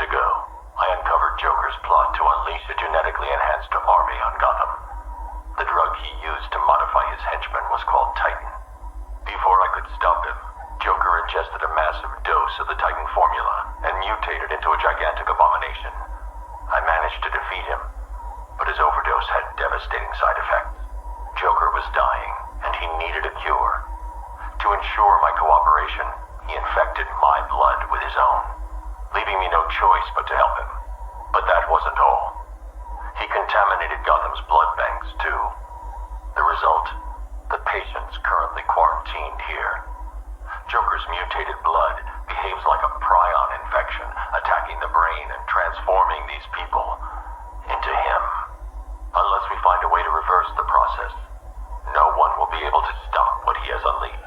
ago, I uncovered Joker's plot to unleash a genetically enhanced army on Gotham. The drug he used to modify his henchmen was called Titan. Before I could stop him, Joker ingested a massive dose of the Titan formula and mutated into a gigantic abomination. I managed to defeat him, but his overdose had devastating side effects. Joker was dying, and he needed a cure. To ensure my cooperation, he infected my blood with his own, leaving me no choice but to help him. But that wasn't all. He contaminated Gotham's blood banks, too. The result? The patients currently quarantined here. Joker's mutated blood behaves like a prion infection, attacking the brain and transforming these people into him. Unless we find a way to reverse the process, no one will be able to stop what he has unleashed.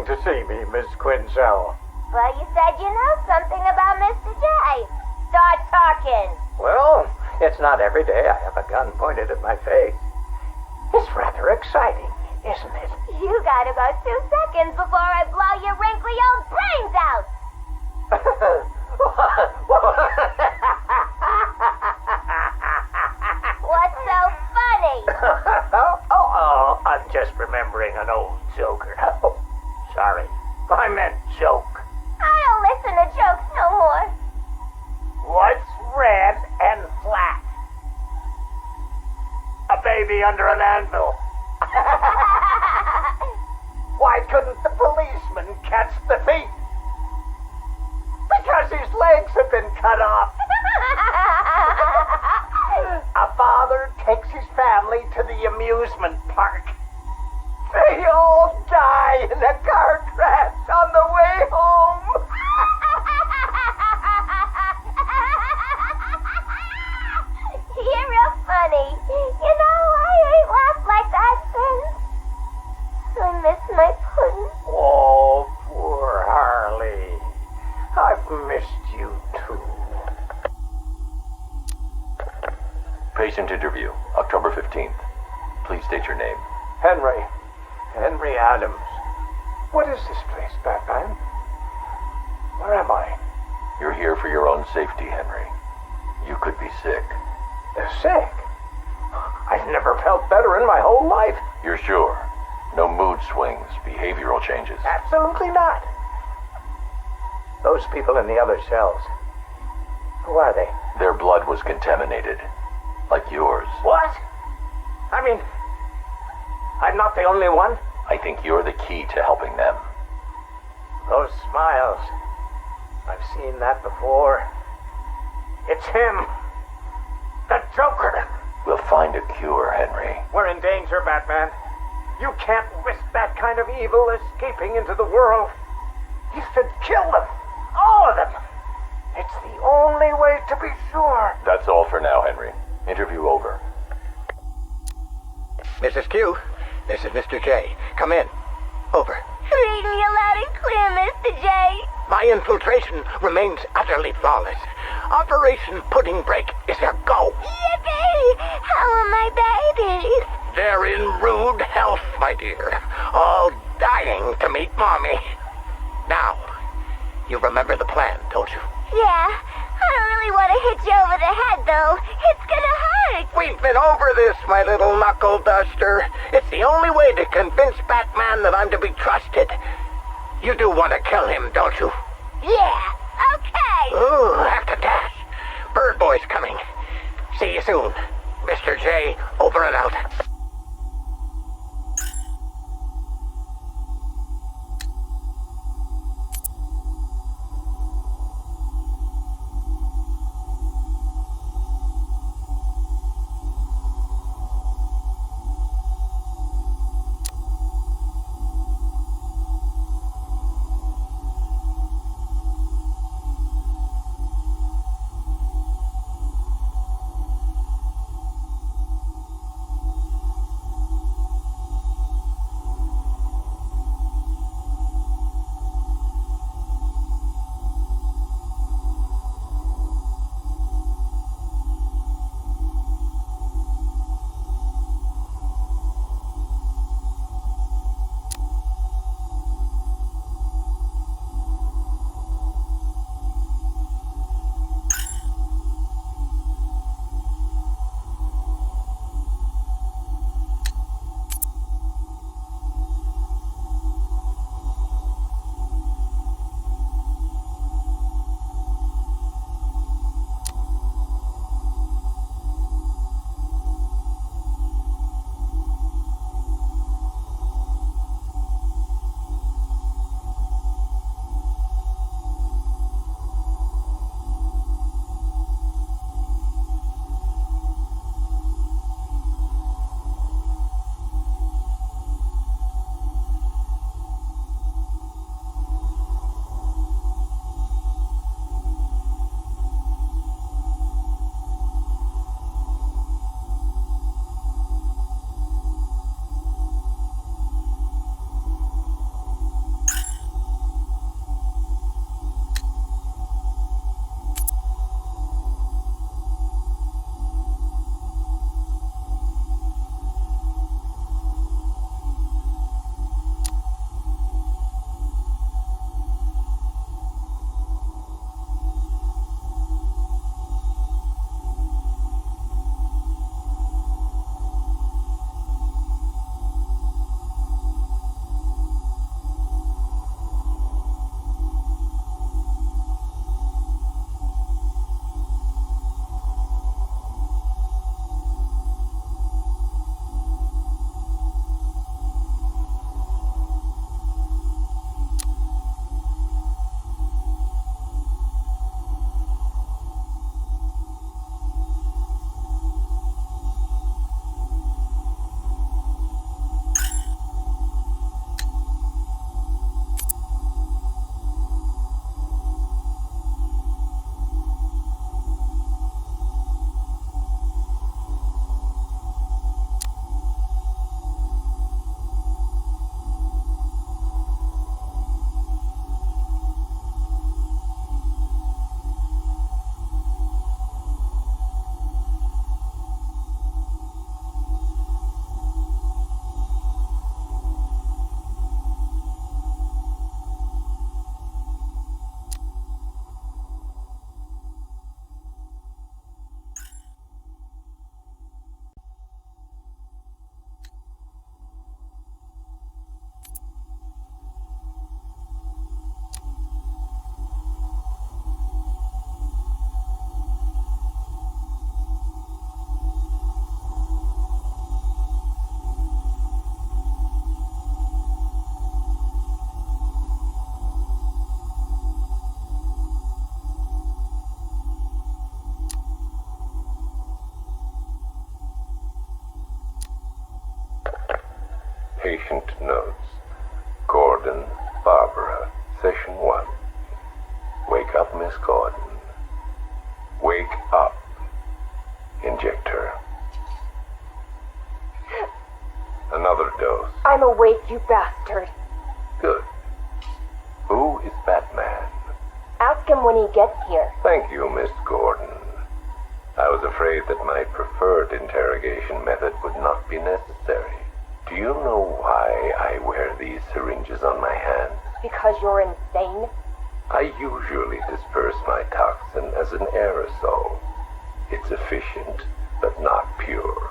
To see me, Miss Quinzel. Well, you said you know something about Mr. J. Start talking. Well, it's not every day I have a gun pointed at my face. It's rather exciting, isn't it? You got about 2 seconds before I blow your wrinkly old brains out. What's so funny? I'm just remembering an old Joker. Sorry, I meant joke. I don't listen to jokes no more. What's red and flat? A baby under an anvil. Why couldn't the policeman catch the thief? Because his legs have been cut off. A father takes his family to the amusement park. They all die in a car crash on the way home. You're real funny. You know, I ain't laughed like that since I miss my pudding. Oh, poor Harley. I've missed you too. Patient interview, October 15th. Please state your name. Henry Adams. What is this place, Batman? Where am I? You're here for your own safety, Henry. You could be sick. Sick? I've never felt better in my whole life. You're sure? No mood swings, behavioral changes? Absolutely not. Those people in the other cells, who are they? Their blood was contaminated, like yours. What? I mean, I'm not the only one? I think you're the key to helping them. Those smiles. I've seen that before. It's him. The Joker. We'll find a cure, Henry. We're in danger, Batman. You can't risk that kind of evil escaping into the world. You should kill them. All of them. It's the only way to be sure. That's all for now, Henry. Interview over. Mrs. Q, this is Mr. J. Come in. Over. Reading you loud and clear, Mr. J. My infiltration remains utterly flawless. Operation Pudding Break is a go. Yippee! How are my babies? They're in rude health, my dear. All dying to meet Mommy. Now, you remember the plan, don't you? Yeah, I don't really want to hit you over the head, though. It's gonna hurt. We've been over this, my little knuckle duster. It's the only way to convince Batman that I'm to be trusted. You do want to kill him, don't you? Yeah, okay. Ooh, have to dash. Bird Boy's coming. See you soon. Mr. J, over and out. Patient notes. Gordon, Barbara, session 1. Wake up, Miss Gordon. Wake up. Inject her. Another dose. I'm awake, you bastard. Good. Who is Batman? Ask him when he gets here. Thank you, Miss Gordon. I was afraid that my preferred interrogation method would not be necessary. Do you know why I wear these syringes on my hands? Because you're insane? I usually disperse my toxin as an aerosol. It's efficient, but not pure.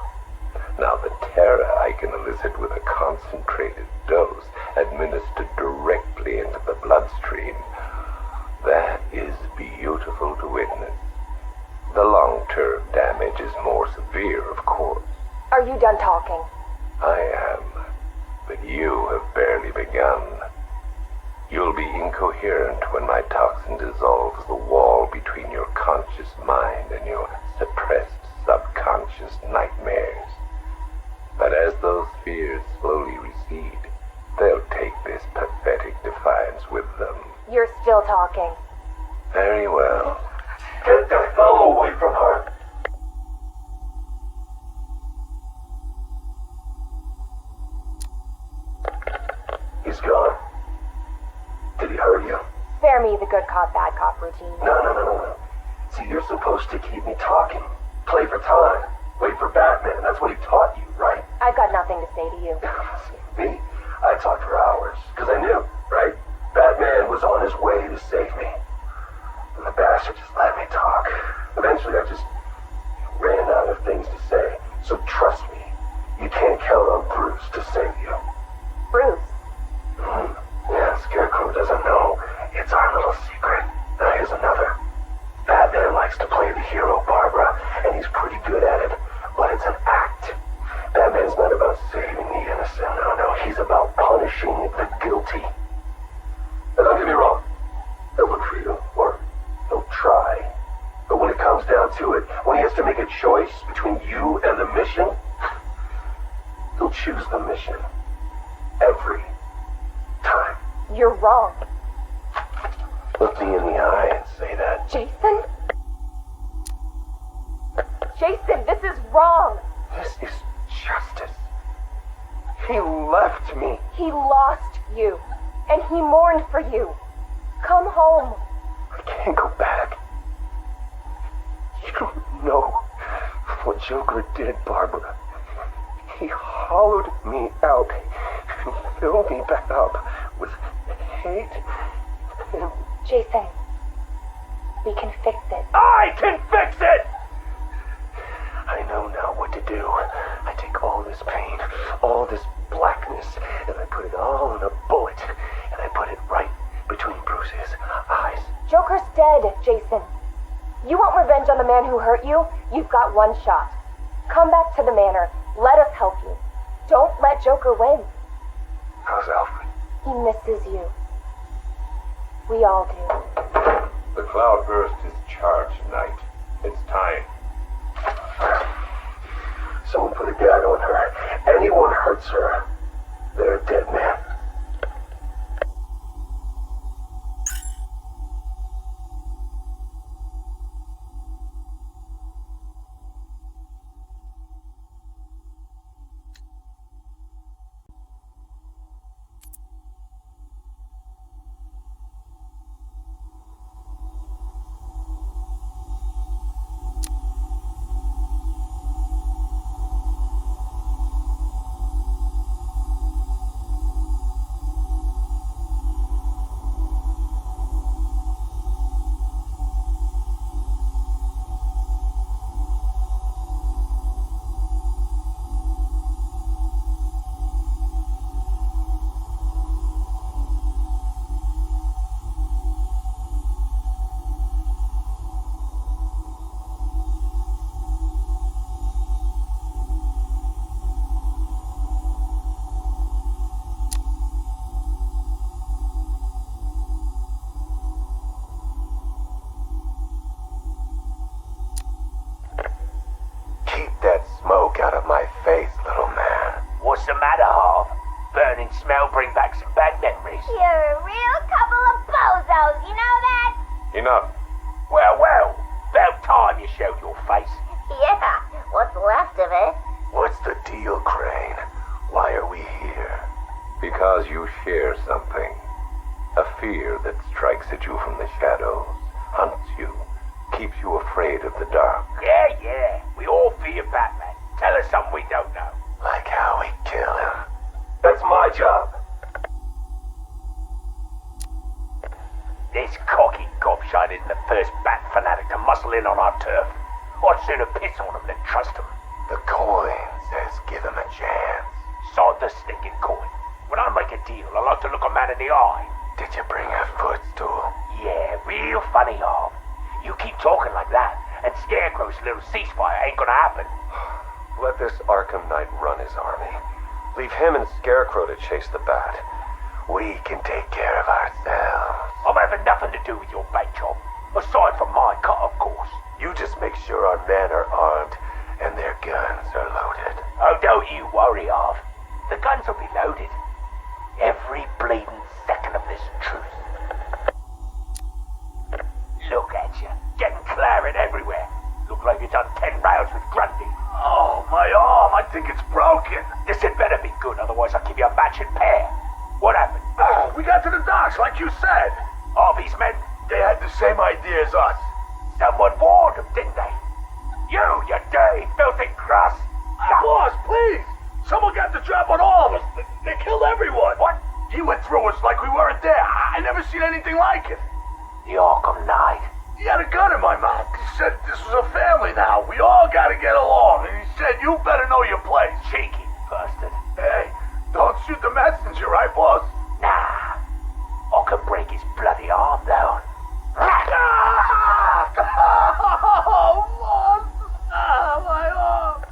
Now, the terror I can elicit with a concentrated dose administered directly into the bloodstream, that is beautiful to witness. The long-term damage is more severe, of course. Are you done talking? I am, but you have barely begun. You'll be incoherent when my toxin dissolves the wall between your conscious mind and your suppressed subconscious nightmares. But as those fears slowly recede, they'll take this pathetic defiance with them. You're still talking. Very well. Get the fellow away from her! He's gone. Did he hurt you? Spare me the good cop, bad cop routine. No. See, you're supposed to keep me talking. Play for time. Wait for Batman. That's what he taught you, right? I've got nothing to say to you. Me? I talked for hours, because I knew, right? Batman was on his way to save me. And the bastard just let me talk. Eventually I just ran out of things to say. So trust me, you can't count on Bruce to save you. Bruce. Yeah, Scarecrow doesn't know. It's our little secret. Now here's another. Batman likes to play the hero, Barbara, and he's pretty good at it, but it's an act. Batman's not about saving the innocent, no, he's about punishing the guilty. And don't get me wrong, he'll look for you, or he'll try. But when it comes down to it, when he has to make a choice between you and the mission, he'll choose the mission. Every time. You're wrong. Look me in the eye and say that. Jason? Jason, this is wrong. This is justice. He left me. He lost you, and he mourned for you. Come home. I can't go back. You don't know what Joker did, Barbara. He hollowed me out and filled me back up with hate and... Jason, we can fix it. I can fix it! I know now what to do. I take all this pain, all this blackness, and I put it all in a bullet, and I put it right between Bruce's eyes. Joker's dead, Jason. You want revenge on the man who hurt you? You've got one shot. Come back to the manor. Let us help you. Don't let Joker win. How's Alfred? He misses you. We all do. The Cloudburst is charged, Knight. It's time. Someone put a gag on her. Anyone hurts her, they're a dead man. smell bring back some bad memories. You're a real couple of bozos, you know that? Enough. Well, about time you showed your face. Yeah, what's left of it? What's the deal, Crane? Why are we here? Because you share something. A fear that strikes at you from the shadows. keeps you afraid of the dark. Yeah. We all fear Batman. Tell us something we don't know. Like how we kill him. That's my job. This cocky gobshite isn't the first bat fanatic to muscle in on our turf. I'd sooner piss on him than trust him. The coin says give him a chance. Sod the stinking coin. When I make a deal, I like to look a man in the eye. Did you bring a footstool? Yeah, real funny, Harv. You keep talking like that, and Scarecrow's little ceasefire ain't gonna happen. Let this Arkham Knight run his army. Leave him and Scarecrow to chase the bat. We can take care of ourselves. I'm having nothing to do with your bait job. Aside from my cut, of course. You just make sure our men are armed and their guns are loaded. Oh, don't you worry, Harv. The guns will be loaded. Every bleeding second of this truce. Look at you, getting claret everywhere. Look like you've done 10 rounds with Grundy. Oh, my arm! I think it's broken. This had better be good, otherwise I'll give you a matching pair. What happened? Oh, we got to the docks like you said. Harvey's men? They had the same idea as us. Someone warned them, didn't they? You dirty, filthy cross! Boss, please! Someone got the drop on all of us. They killed everyone. What? He went through us like we weren't there. I never seen anything like it. The Arkham Knight. He had a gun in my mouth. He said this was a family now. We all gotta get along. And he said, you better know your place. Cheeky bastard. Hey, don't shoot the messenger, right, boss? Nah. I can break his bloody arm down. Oh, boss! Ah, my arm!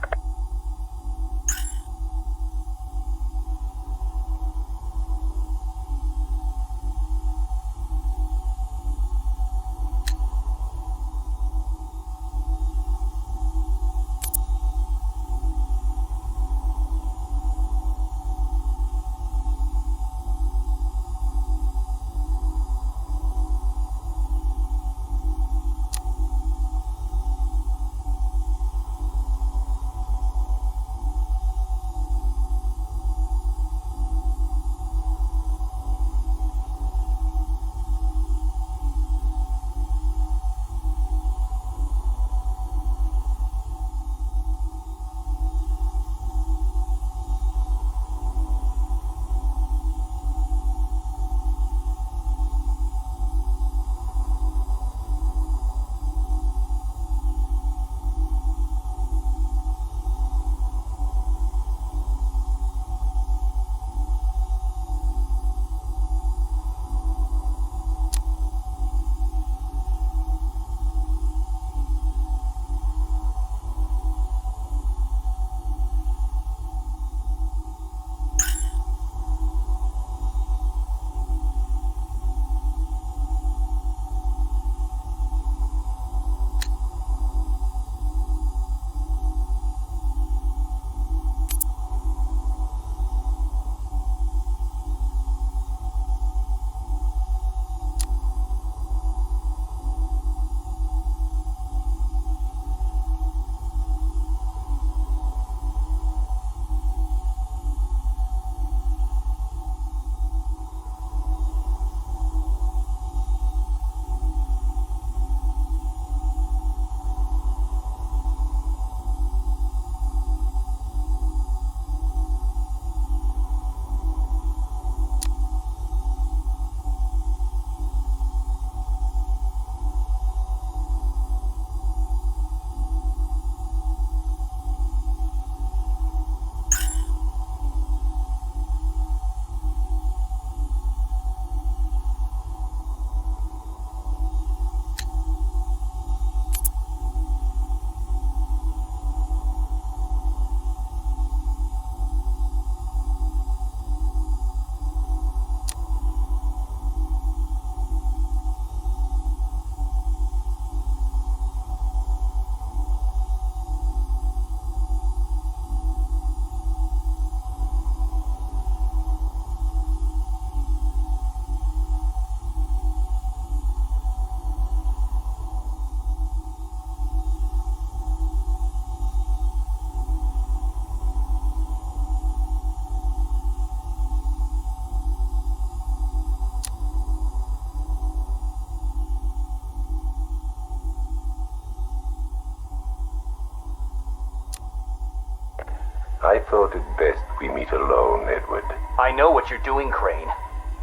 I thought it best we meet alone, Edward. I know what you're doing, Crane.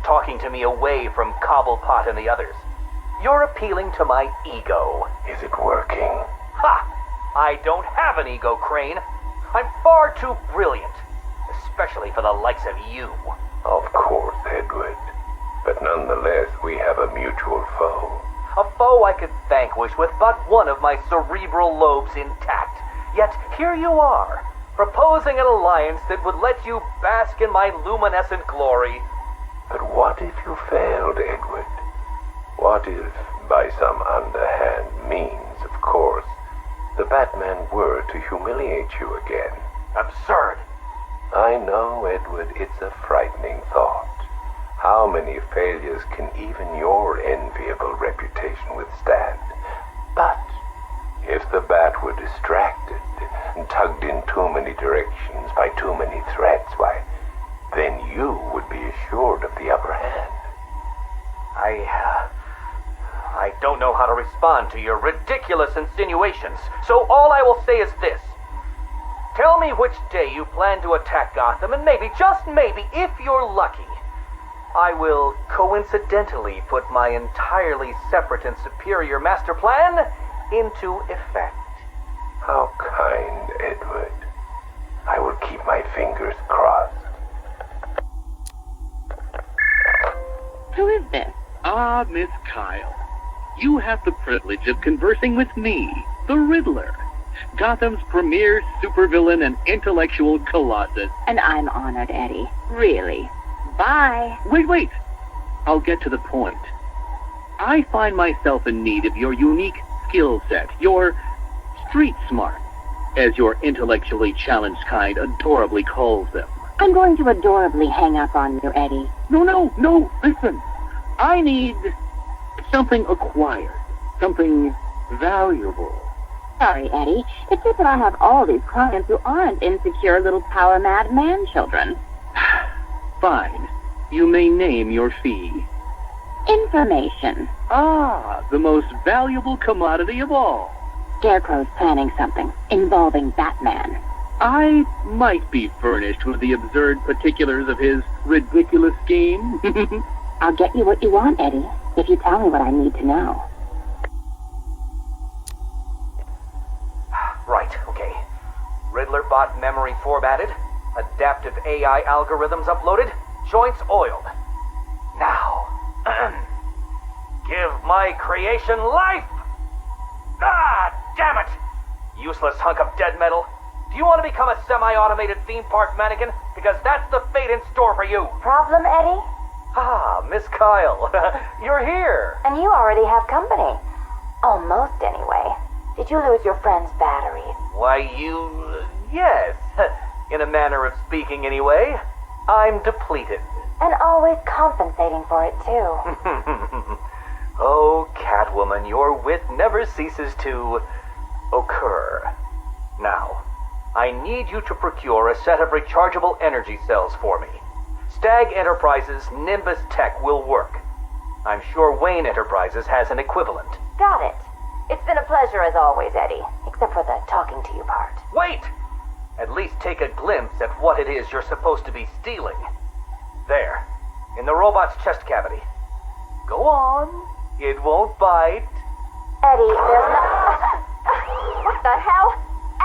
Talking to me away from Cobblepot and the others. You're appealing to my ego. Is it working? Ha! I don't have an ego, Crane. I'm far too brilliant. Especially for the likes of you. Of course, Edward. But nonetheless, we have a mutual foe. A foe I could vanquish with but one of my cerebral lobes intact. Yet here you are, proposing an alliance that would let you bask in my luminescent glory. But what if you failed, Edward? What if, by some underhand means, of course, the Batman were to humiliate you again? Absurd. I know, Edward, it's a frightening thought. How many failures can even your enviable reputation withstand? But if the Bat were distracted and tugged in too many directions by too many threats, why, then you would be assured of the upper hand. I don't know how to respond to your ridiculous insinuations, so all I will say is this. Tell me which day you plan to attack Gotham, and maybe, just maybe, if you're lucky, I will coincidentally put my entirely separate and superior master plan into effect. How kind, Edward. I will keep my fingers crossed. Who is this? Ah, Miss Kyle. You have the privilege of conversing with me, the Riddler, Gotham's premier supervillain and intellectual colossus. And I'm honored, Eddie. Really. Bye. Wait. I'll get to the point. I find myself in need of your unique skill set, your street smart, as your intellectually challenged kind adorably calls them. I'm going to adorably hang up on you, Eddie. No, listen. I need something acquired, something valuable. Sorry, Eddie. It's just that I have all these clients who aren't insecure little power-mad man-children. Fine. You may name your fee. Information. Ah, the most valuable commodity of all. Scarecrow's planning something involving Batman. I might be furnished with the absurd particulars of his ridiculous scheme. I'll get you what you want, Eddie, if you tell me what I need to know. Right, okay. Riddler bot memory formatted, adaptive AI algorithms uploaded, joints oiled. Now, give my creation life! Ah, damn it! Useless hunk of dead metal. Do you want to become a semi-automated theme park mannequin? Because that's the fate in store for you. Problem, Eddie? Ah, Miss Kyle, you're here. And you already have company. Almost, anyway. Did you lose your friend's batteries? Why, yes. In a manner of speaking, anyway. I'm depleted. And always compensating for it, too. Oh, Catwoman, your wit never ceases to occur. Now, I need you to procure a set of rechargeable energy cells for me. Stag Enterprises' Nimbus Tech will work. I'm sure Wayne Enterprises has an equivalent. Got it. It's been a pleasure as always, Eddie. Except for the talking to you part. Wait! At least take a glimpse at what it is you're supposed to be stealing. There, in the robot's chest cavity. Go on. It won't bite. Eddie, there's no... What the hell?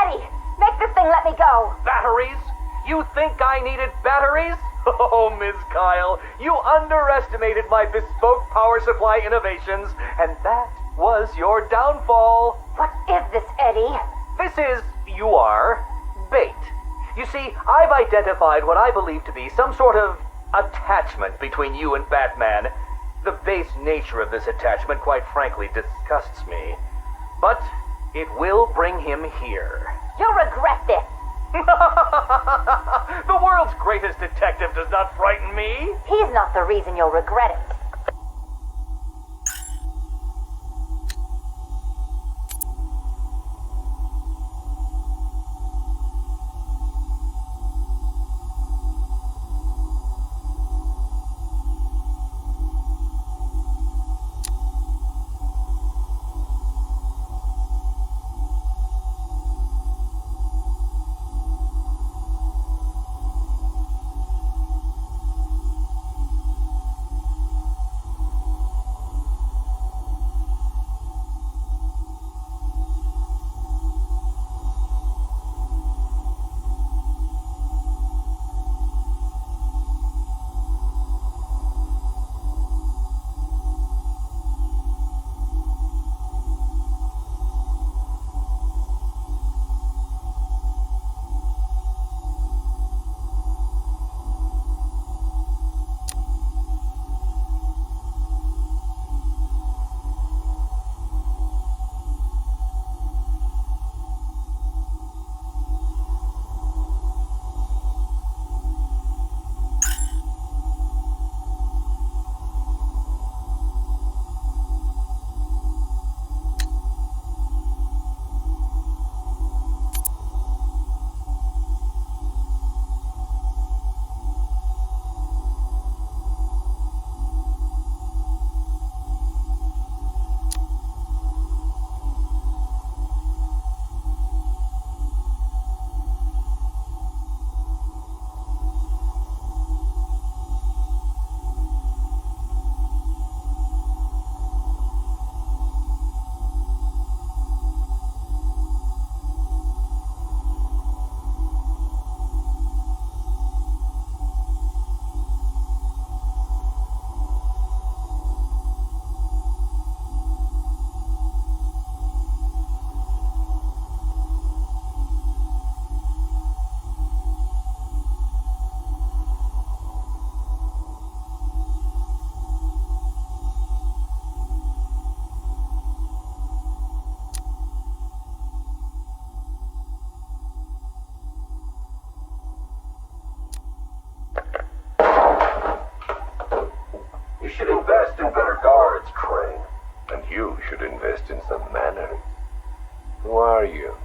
Eddie, make this thing let me go. Batteries? You think I needed batteries? Oh, Miss Kyle, you underestimated my bespoke power supply innovations, and that was your downfall. What is this, Eddie? This is, bait. You see, I've identified what I believe to be some sort of attachment between you and Batman. The base nature of this attachment, quite frankly, disgusts me. But it will bring him here. You'll regret this. The world's greatest detective does not frighten me. He's not the reason you'll regret it. invest in some manners. Who are you?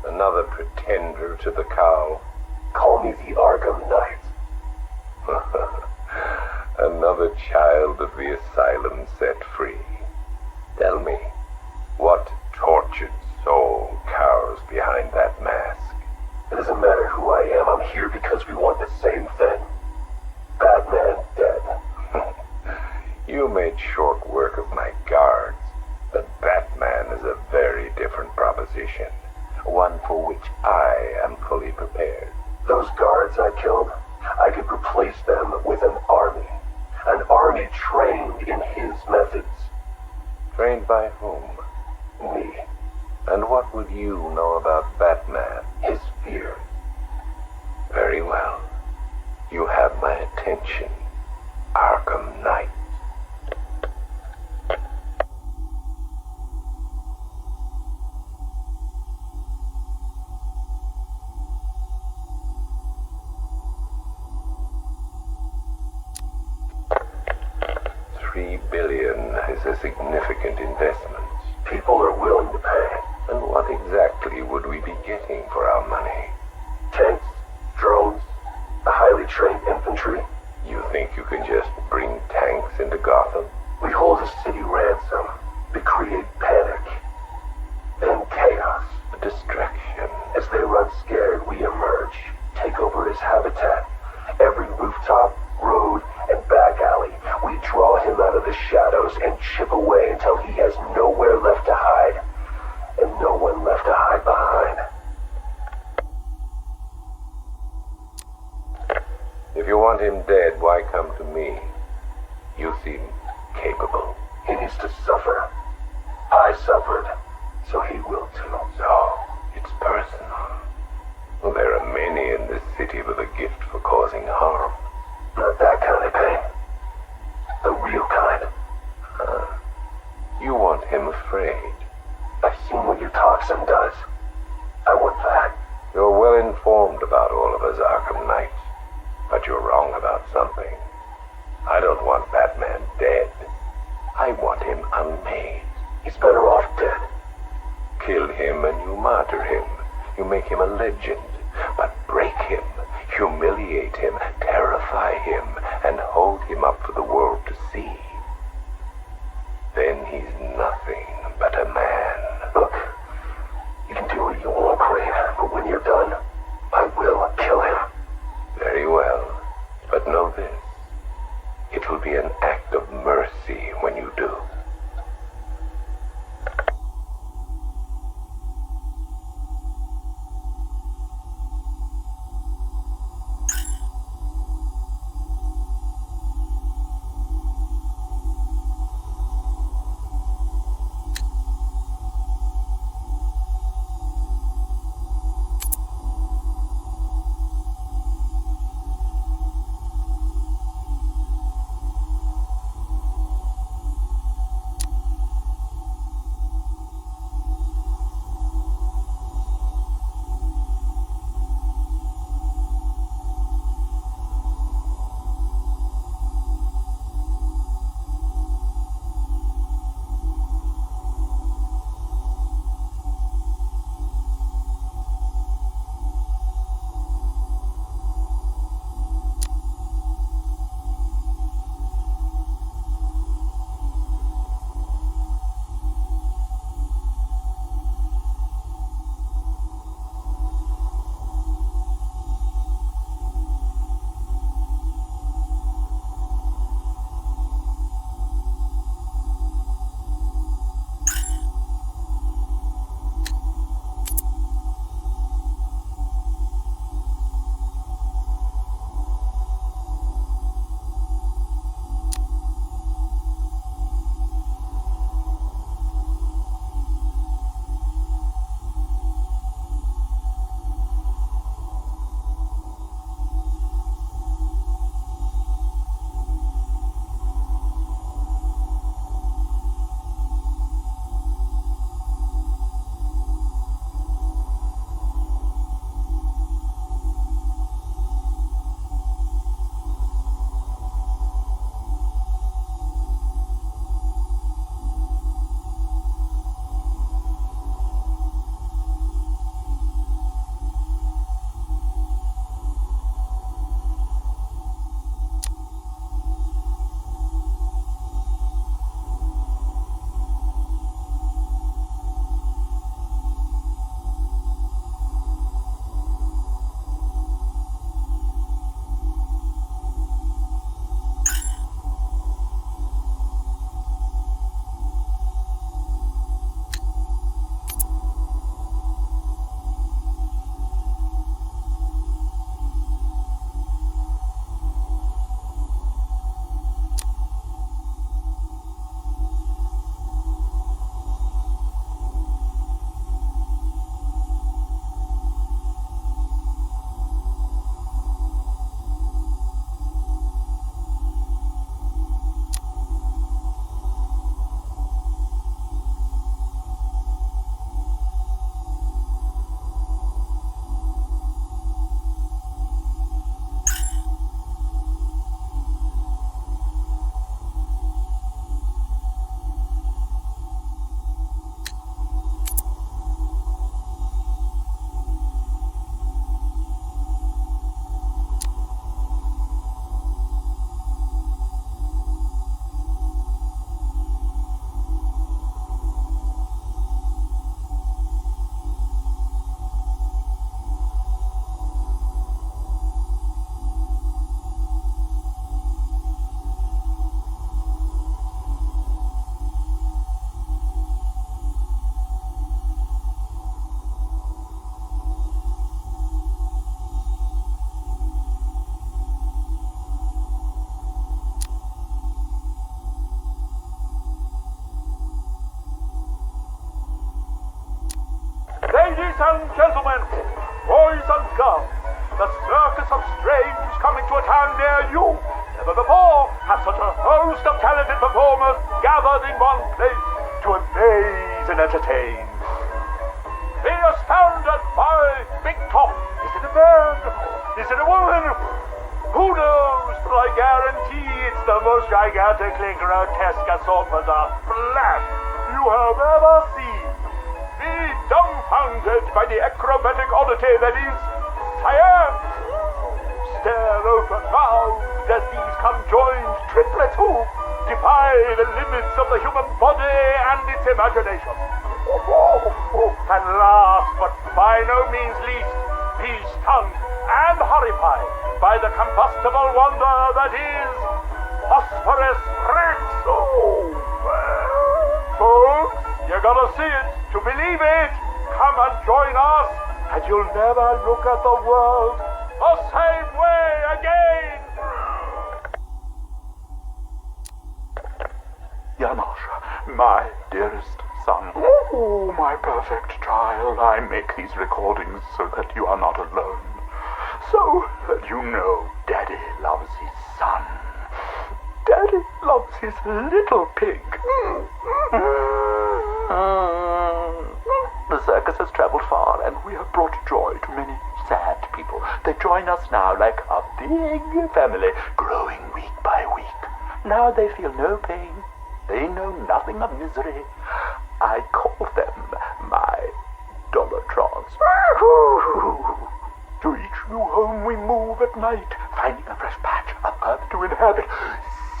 Another pretender to the cow? Call me the Arkham Knight. Another child of the asylum set free. Tell me, what tortured soul cowers behind that mask? It doesn't matter who I am. I'm here because we want the same thing. Batman dead. You made short work of my guards, but Batman is a very different proposition. One for which I am fully prepared. Those guards I killed, I could replace them with an army. An army trained in his methods. Trained by whom? Me. And what would you know about Batman? His fear. Very well. You have my attention, Arkham Knight. $3 billion is a significant investment. People are willing to pay. And what exactly would we be getting for our money? Tanks, drones, a highly trained infantry. You think you can just bring tanks into Gotham? We hold a city ransom. We create panic. Then chaos. A distraction. As they run scared, we emerge. Take over his habitat. Every rooftop, road, and back alley. We draw him out of the shadows and chip away until he has nowhere left to hide. And no one left to hide behind. If you want him dead, why come to me? You seem capable. He needs to suffer. I suffered, so he will too. So, it's personal. Well, there are many in this city with a gift for causing harm. Not that kind of pain. The real kind. You want him afraid. I've seen what your toxin does. I want that. You're well informed about all of us, Arkham Knight. But you're wrong about something. I don't want Batman dead. I want him unmade. He's better off dead. Kill him and you martyr him. You make him a legend. But break him, humiliate him, terrify him, and hold him up for the world to see. Then he's nothing but a man. Look, you can do what you want, Crane, but when you're done, I will kill him. Very well, but know this. It will be an act of mercy when you do. and gentlemen, boys and girls, the Circus of Strange is coming to a town near you. Never before has such a host of talented performers gathered in one place to amaze and entertain. Be astounded by Big Top. Is it a man? Is it a woman? Who knows? But I guarantee it's the most gigantically grotesque assortment of flesh you have ever seen. Be dumbfounded by the acrobatic oddity that is science. Stare open-mouthed as these conjoined triplets who defy the limits of the human body and its imagination. And last, but by no means least, be stunned and horrified by the combustible wonder that is phosphorus Rex. Folks, you gotta see it to believe it. Come and join us, and you'll never look at the world the same way again. Janosch, my dearest son. Oh, my perfect child. I make these recordings so that you are not alone. So that you know Daddy loves his son. Daddy loves his little pig. The circus has traveled far, and we have brought joy to many sad people. They join us now like a big family, growing week by week. Now they feel no pain. They know nothing of misery. I call them my Dollartrons. To each new home we move at night, finding a fresh patch of earth to inhabit.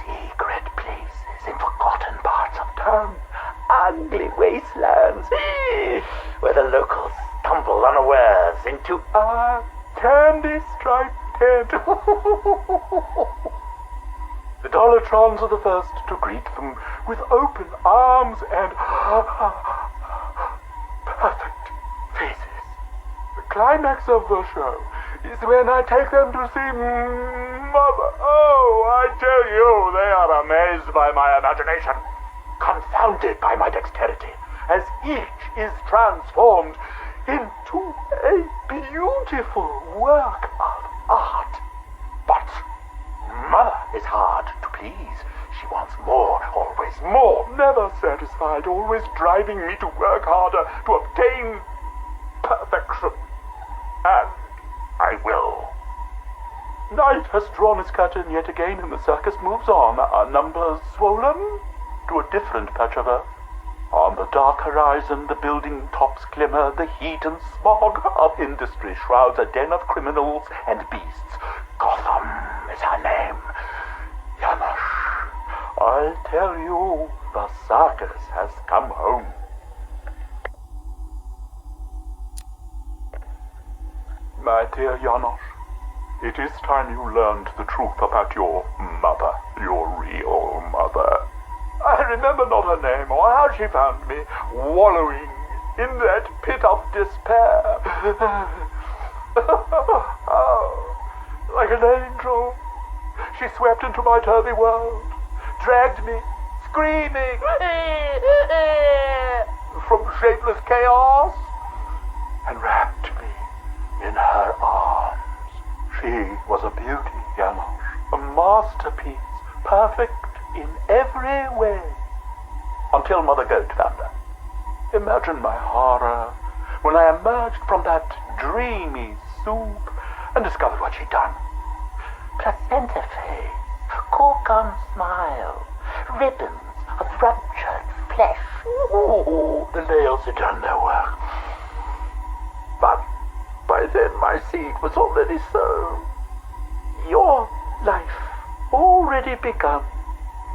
Secret places in forgotten parts of town. Ugly wastelands where the locals stumble unawares into a candy-striped tent. The Dollartrons are the first to greet them with open arms and perfect faces. The climax of the show is when I take them to see Mother. Oh, I tell you, they are amazed by my imagination, confounded by my dexterity, as each is transformed into a beautiful work of art. But Mother is hard to please. She wants more, always more, never satisfied, always driving me to work harder to obtain perfection. And I will. Night has drawn its curtain yet again, and the circus moves on, our numbers swollen to a different patch of earth. On the dark horizon, the building tops glimmer, the heat and smog of industry shrouds a den of criminals and beasts. Gotham is her name. Janosch, I tell you, the circus has come home. My dear Janosch, it is time you learned the truth about your mother, your real mother. I remember not her name or how she found me, wallowing in that pit of despair. Oh, like an angel, she swept into my turvy world, dragged me, screaming, from shapeless chaos, and wrapped me in her arms. She was a beauty, Janosch, a masterpiece, perfect in every way. Until Mother Goat found her. Imagine my horror when I emerged from that dreamy soup and discovered what she'd done. Placenta face, cork-on smile, ribbons of ruptured flesh. Ooh, the nails had done their work. But by then my seed was already sown. Your life already begun.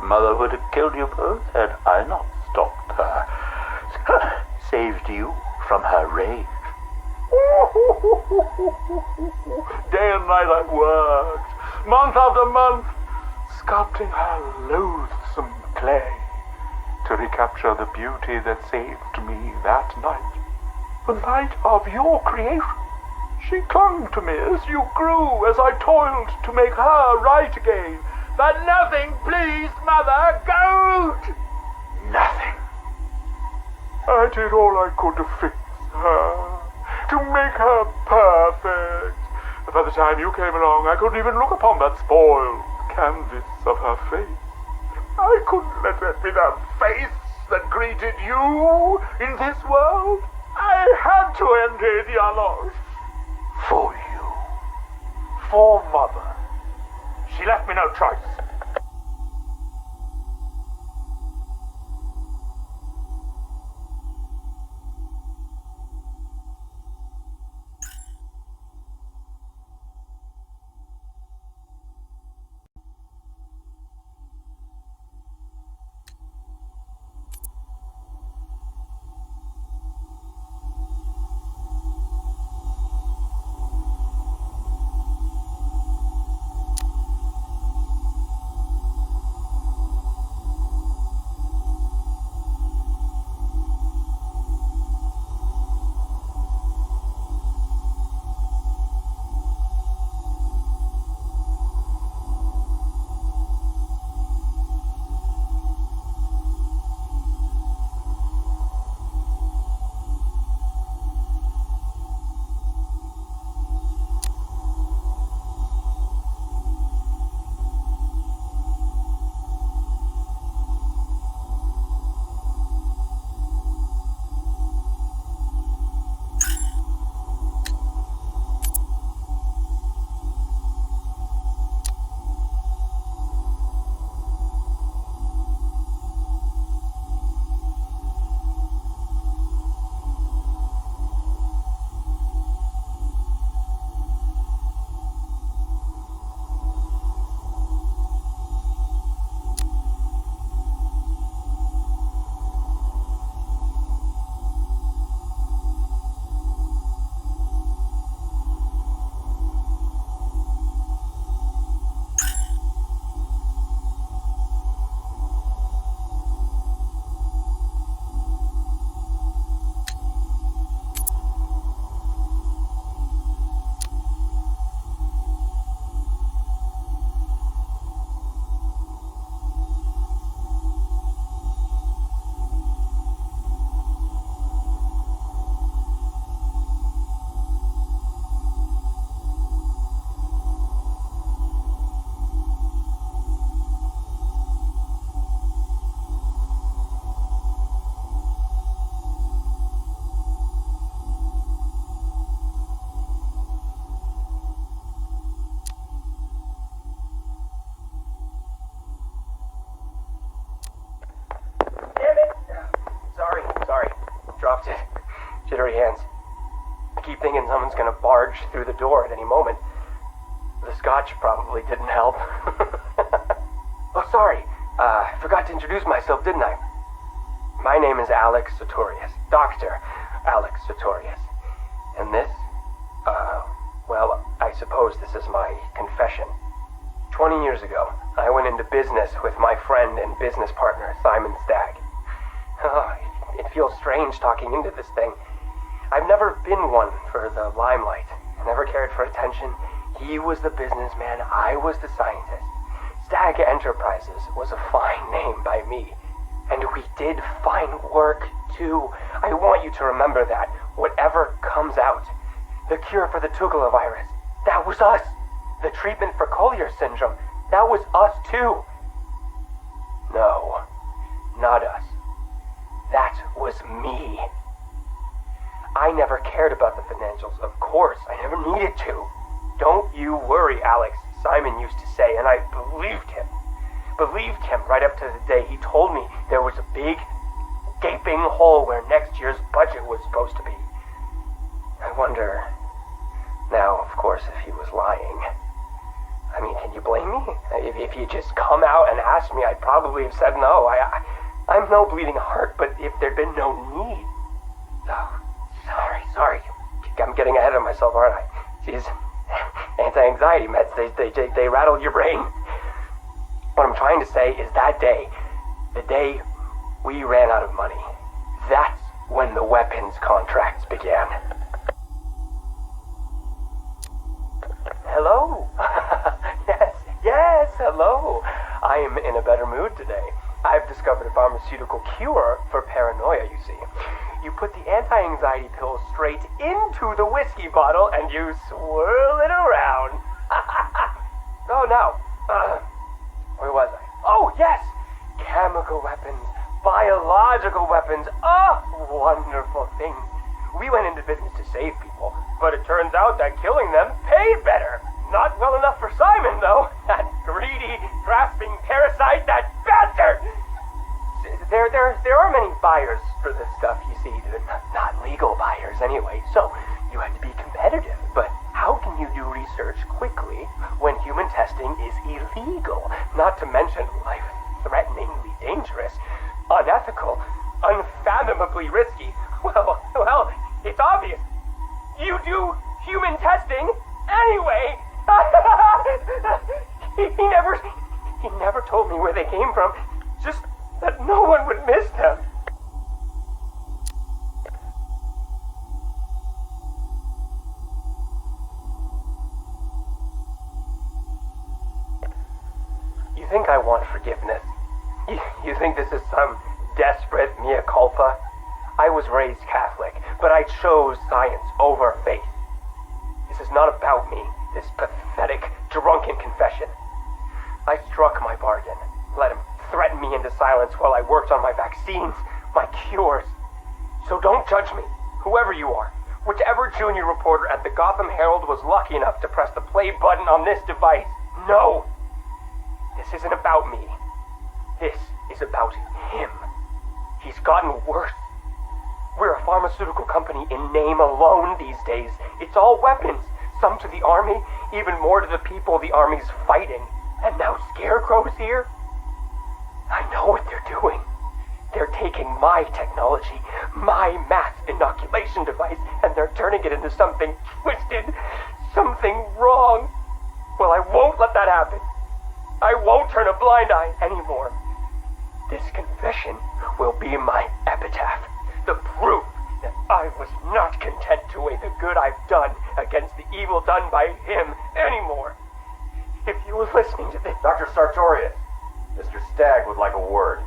Mother would have killed you both had I not stopped her. Saved you from her rage. Day and night I worked, month after month, sculpting her loathsome clay to recapture the beauty that saved me that night. The night of your creation. She clung to me as you grew, as I toiled to make her right again. But nothing pleased Mother Goat! Nothing. I did all I could to fix her. to make her perfect. By the time you came along, I couldn't even look upon that spoiled canvas of her face. I couldn't let that be the face that greeted you in this world. I had to end it, Janos. For you. For Mother. She left me no choice. Dropped it. Jittery hands. I keep thinking someone's gonna barge through the door at any moment. The scotch probably didn't help. Oh, sorry. Forgot to introduce myself, didn't I? My name is Alex Sartorius. Dr. Alex Sartorius. And this? Well, I suppose this is my confession. 20 years ago, I went into business with my friend and business partner, Simon Stagg. It feels strange talking into this thing. I've never been one for the limelight. I never cared for attention. He was the businessman, I was the scientist. Stagg Enterprises was a fine name by me. And we did fine work, too. I want you to remember that. Whatever comes out. The cure for the Tugela virus, that was us. The treatment for Collier syndrome, that was us, too. No, not us. That was me. I never cared about the financials, of course. I never needed to. Don't you worry, Alex, Simon used to say, and I believed him. Believed him right up to the day he told me there was a big, gaping hole where next year's budget was supposed to be. I wonder, now, of course, if he was lying. I mean, can you blame me? If he just come out and asked me, I'd probably have said no. I'm no bleeding heart, but if there'd been no need... Oh, sorry. I'm getting ahead of myself, aren't I? These anti-anxiety meds, they rattle your brain. What I'm trying to say is that day, the day we ran out of money, that's when the weapons contracts began. Hello? Yes, hello. I am in a better mood today. I've discovered a pharmaceutical cure for paranoia, you see. You put the anti-anxiety pill straight into the whiskey bottle and you swirl it around. Oh, no. Where was I? Oh, yes! Chemical weapons, biological weapons. Oh, wonderful things. We went into business to save people, but it turns out that killing them paid better. Not well enough for Simon, though. That greedy, grasping parasite, that bastard! There are many buyers for this stuff, you see. Not legal buyers, anyway, so you have to be competitive. But how can you do research quickly when human testing is illegal? Not to mention life-threateningly dangerous, unethical, unfathomably risky. Well, it's obvious. You do human testing anyway. He never told me where they came from. Just that no one would miss them. You think I want forgiveness? You think this is some desperate mea culpa? I was raised Catholic, but I chose science over faith. This is not about me, this pathetic, drunken confession. I struck my bargain, let him threaten me into silence while I worked on my vaccines, my cures. So don't judge me, whoever you are. Whichever junior reporter at the Gotham Herald was lucky enough to press the play button on this device. No! This isn't about me. This is about him. He's gotten worse. We're a pharmaceutical company in name alone these days. It's all weapons. Some to the army, even more to the people the army's fighting. And now Scarecrow's here? I know what they're doing. They're taking my technology, my mass inoculation device, and they're turning it into something twisted, something wrong. Well, I won't let that happen. I won't turn a blind eye anymore. This confession will be my epitaph. The proof that I was not content to weigh the good I've done against the evil done by him anymore. If you were listening to this... Dr. Sartorius, Mr. Stagg would like a word.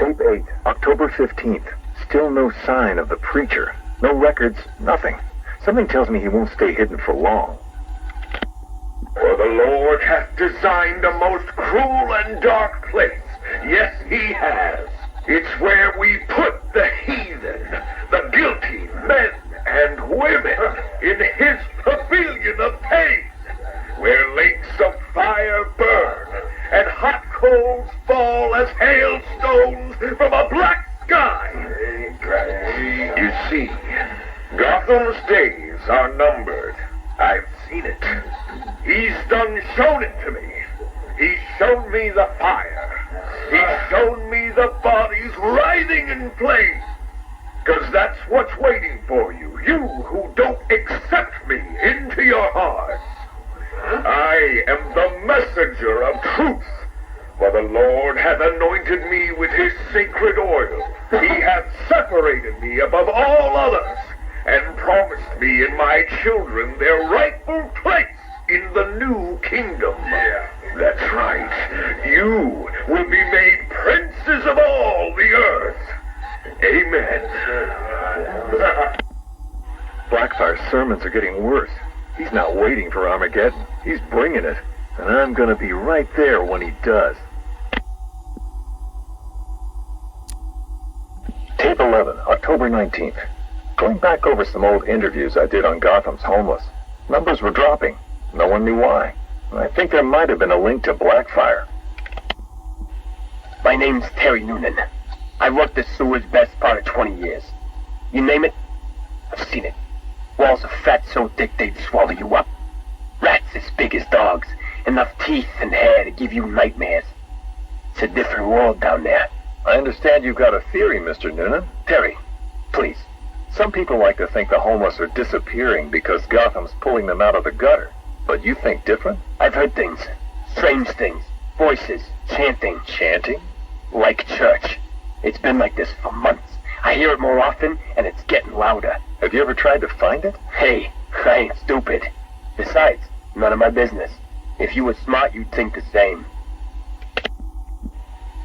Tape 8, October 15th. Still no sign of the preacher. No records, nothing. Something tells me he won't stay hidden for long. For the Lord hath designed a most cruel and dark place. Yes, he has. It's where we put the heathen, the guilty men and women in his pavilion of pain, where lakes of fire burn and hot coals fall as hailstones from a black sky. You see, Gotham's days are numbered. I've seen it. He's done shown it to me. He's shown me the fire. He's shown me the bodies writhing in flames. 'Cause that's what's waiting for you, you who don't accept me into your hearts. I am the messenger of truth, for the Lord hath anointed me with his sacred oil. He hath separated me above all others, and promised me and my children their rightful place in the new kingdom. Yeah, that's right. You will be made princes of all the earth. Amen. Blackfire's sermons are getting worse. He's not waiting for Armageddon. He's bringing it. And I'm gonna be right there when he does. Tape 11, October 19th. Going back over some old interviews I did on Gotham's homeless. Numbers were dropping. No one knew why. I think there might have been a link to Blackfire. My name's Terry Noonan. I worked the sewers best part of 20 years. You name it, I've seen it. Walls of fat so thick they'd swallow you up. Rats as big as dogs. Enough teeth and hair to give you nightmares. It's a different world down there. I understand you've got a theory, Mr. Noonan. Terry, please. Some people like to think the homeless are disappearing because Gotham's pulling them out of the gutter. But you think different? I've heard things. Strange things. Voices. Chanting. Chanting? Like church. It's been like this for months. I hear it more often, and it's getting louder. Have you ever tried to find it? Hey, I ain't stupid. Besides, none of my business. If you were smart, you'd think the same.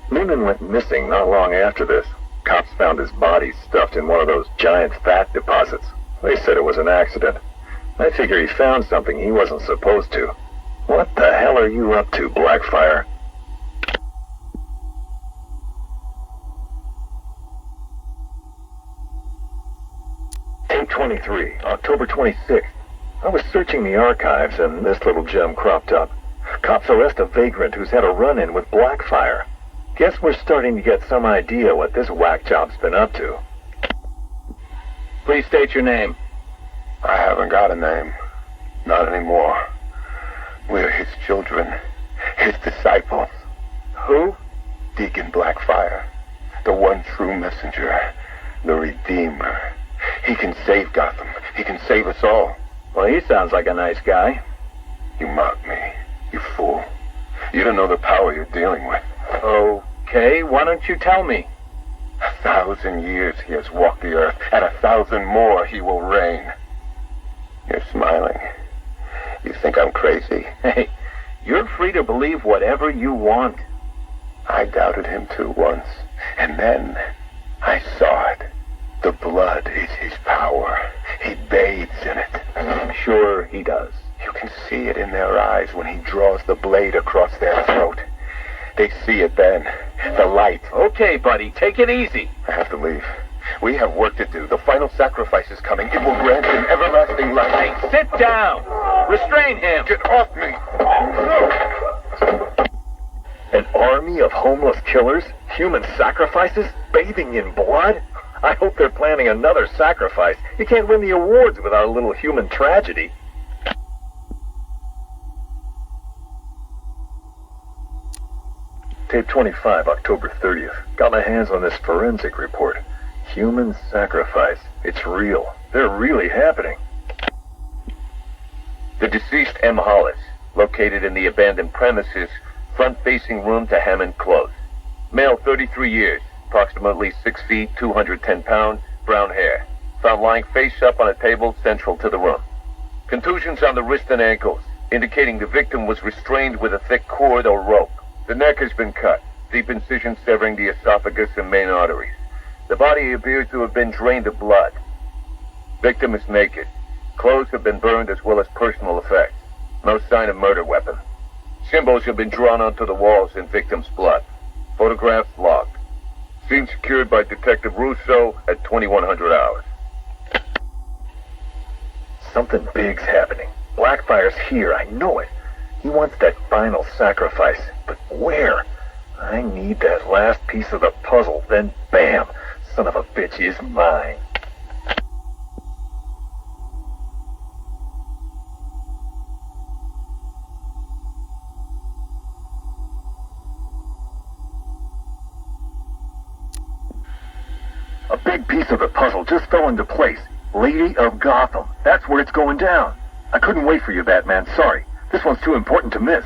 Noonan went missing not long after this. Cops found his body stuffed in one of those giant fat deposits. They said it was an accident. I figure he found something he wasn't supposed to. What the hell are you up to, Blackfire? Tape 23, October 26th. I was searching the archives and this little gem cropped up. Cops arrest a vagrant who's had a run-in with Blackfire. Guess we're starting to get some idea what this whack job's been up to. Please state your name. I haven't got a name. Not anymore. We're his children. His disciples. Who? Deacon Blackfire. The one true messenger. The Redeemer. He can save Gotham. He can save us all. Well, he sounds like a nice guy. You mock me, you fool. You don't know the power you're dealing with. Okay, why don't you tell me? 1,000 years he has walked the earth, and 1,000 more he will reign. You're smiling. You think I'm crazy? Hey, you're free to believe whatever you want. I doubted him too once, and then I saw it. The blood is his power. He bathes in it. I'm sure he does. You can see it in their eyes when he draws the blade across their throat. They see it then. The light. Okay, buddy, take it easy. I have to leave. We have work to do. The final sacrifice is coming. It will grant him everlasting life. Hey, sit down! Restrain him! Get off me! An army of homeless killers? Human sacrifices? Bathing in blood? I hope they're planning another sacrifice. You can't win the awards without a little human tragedy. Tape 25, October 30th. Got my hands on this forensic report. Human sacrifice. It's real. They're really happening. The deceased M. Hollis, located in the abandoned premises, front-facing room to Hammond Close. Male, 33 years, approximately 6 feet, 210 pounds, brown hair. Found lying face up on a table central to the room. Contusions on the wrist and ankles, indicating the victim was restrained with a thick cord or rope. The neck has been cut. deep incision severing the esophagus and main arteries. The body appears to have been drained of blood. Victim is naked. Clothes have been burned as well as personal effects. No sign of murder weapon. Symbols have been drawn onto the walls in victim's blood. Photographs logged. Scene secured by Detective Russo at 2100 hours. Something big's happening. Blackfire's here, I know it. He wants that final sacrifice, but where? I need that last piece of the puzzle, then bam! Son of a bitch is mine. A big piece of the puzzle just fell into place. Lady of Gotham. That's where it's going down. I couldn't wait for you, Batman. Sorry. This one's too important to miss.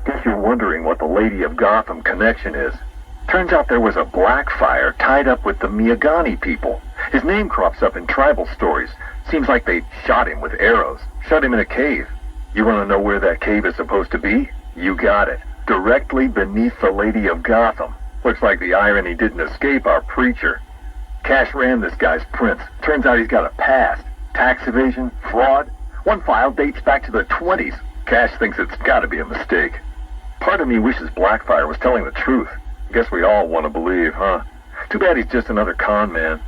Guess you're wondering what the Lady of Gotham connection is. Turns out there was a Blackfire tied up with the Miyagani people. His name crops up in tribal stories. Seems like they shot him with arrows. Shut him in a cave. You want to know where that cave is supposed to be? You got it. Directly beneath the Lady of Gotham. Looks like the irony didn't escape our preacher. Cash ran this guy's prints. Turns out he's got a past. Tax evasion, fraud. One file dates back to the 20s. Cash thinks it's got to be a mistake. Part of me wishes Blackfire was telling the truth. Guess we all want to believe, huh? Too bad he's just another con man.